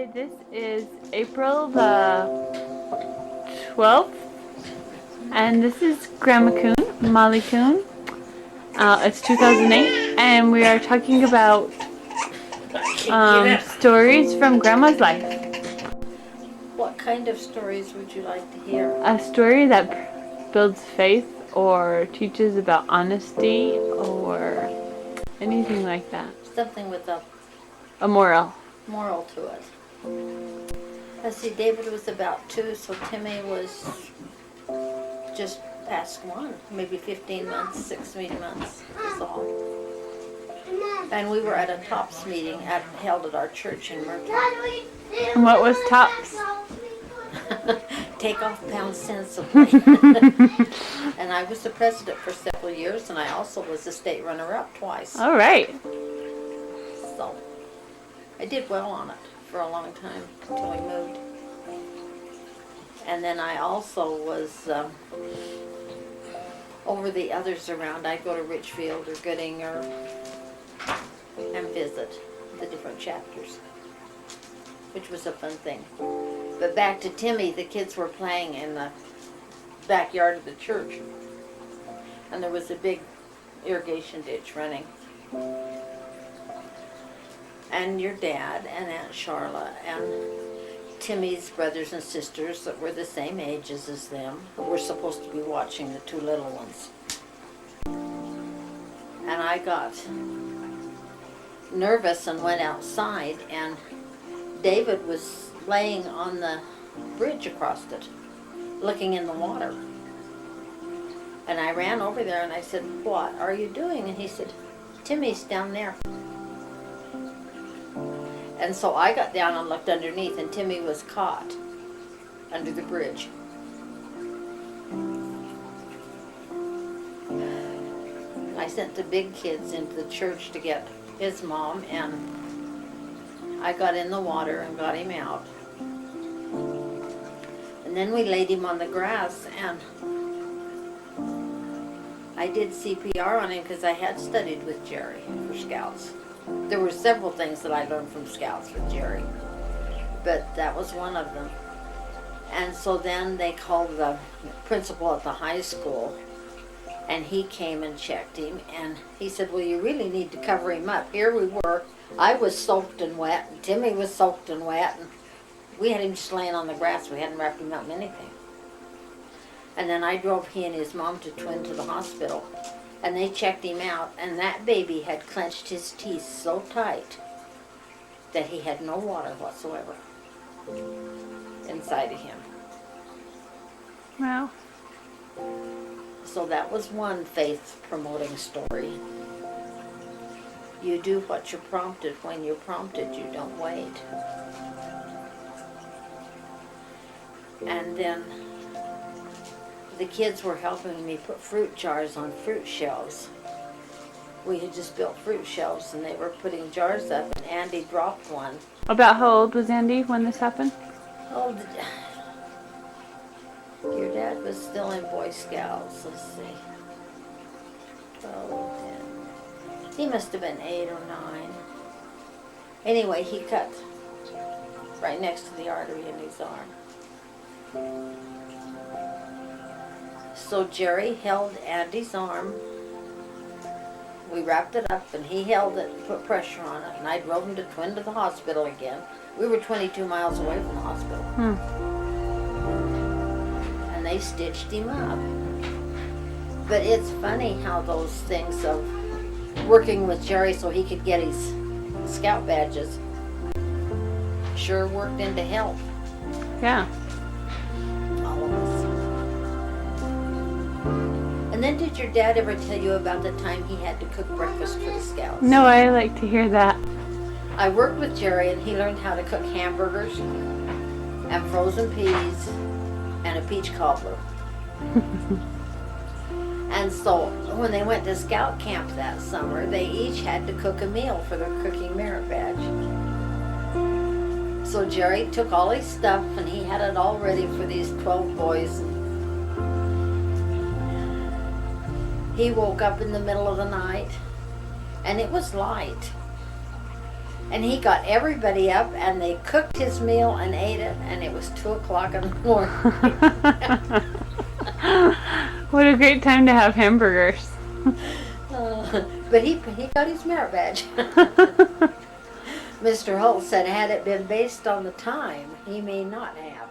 Hi, this is April the 12th, and this is Grandma Coon, Mollie Coon. It's 2008, and we are talking about stories from Grandma's life. What kind of stories would you like to hear? A story that builds faith or teaches about honesty or anything like that. Something with A moral. moral to it. Let's see, David was about 2, so Timmy was just past 1, maybe 15 months, 16 months is all. And we were at a TOPS meeting held at our church in Merton. And what was TOPS? Take off pounds sensibly. And I was the president for several years, and I also was the state runner-up twice. All right. So I did well on it for a long time until we moved. And then I also was over the others around. I'd go to Richfield or Gooding and visit the different chapters, which was a fun thing. But back to Timmy, the kids were playing in the backyard of the church, and there was a big irrigation ditch running. And your dad and Aunt Charlotte and Timmy's brothers and sisters that were the same ages as them were supposed to be watching the 2 little ones. And I got nervous and went outside, and David was laying on the bridge across it, looking in the water. And I ran over there and I said, "What are you doing?" And he said, "Timmy's down there." And so I got down and looked underneath, and Timmy was caught under the bridge. I sent the big kids into the church to get his mom, and I got in the water and got him out. And then we laid him on the grass, and I did CPR on him because I had studied with Jerry for Scouts. There were several things that I learned from Scouts with Jerry, but that was one of them. And so then they called the principal at the high school, and he came and checked him, and he said, "Well, you really need to cover him up." Here we were. I was soaked and wet, and Timmy was soaked and wet, and we had him just laying on the grass. We hadn't wrapped him up in anything. And then I drove he and his mom to Twin to the hospital, and they checked him out, and that baby had clenched his teeth so tight that he had no water whatsoever inside of him. Wow. So that was one faith-promoting story. You do what you're prompted when you're prompted. You don't wait. And then the kids were helping me put fruit jars on fruit shelves. We had just built fruit shelves, and they were putting jars up, and Andy dropped one. About how old was Andy when this happened? Oh, your dad was still in Boy Scouts. Let's see. 12, 10. He must have been 8 or 9. Anyway, he cut right next to the artery in his arm. So Jerry held Andy's arm. We wrapped it up, and he held it and put pressure on it, and I drove him to Twin to the hospital again. We were 22 miles away from the hospital. And they stitched him up. But it's funny how those things of working with Jerry so he could get his scout badges sure worked into help. Yeah. All of us. And then did your dad ever tell you about the time he had to cook breakfast for the Scouts? No, I like to hear that. I worked with Jerry, and he learned how to cook hamburgers and frozen peas and a peach cobbler. And so when they went to Scout camp that summer, they each had to cook a meal for their cooking merit badge. So Jerry took all his stuff, and he had it all ready for these 12 boys. He woke up in the middle of the night, and it was light. And he got everybody up, and they cooked his meal and ate it, and it was 2 o'clock in the morning. What a great time to have hamburgers. But he got his merit badge. Mr. Holt said had it been based on the time, he may not have.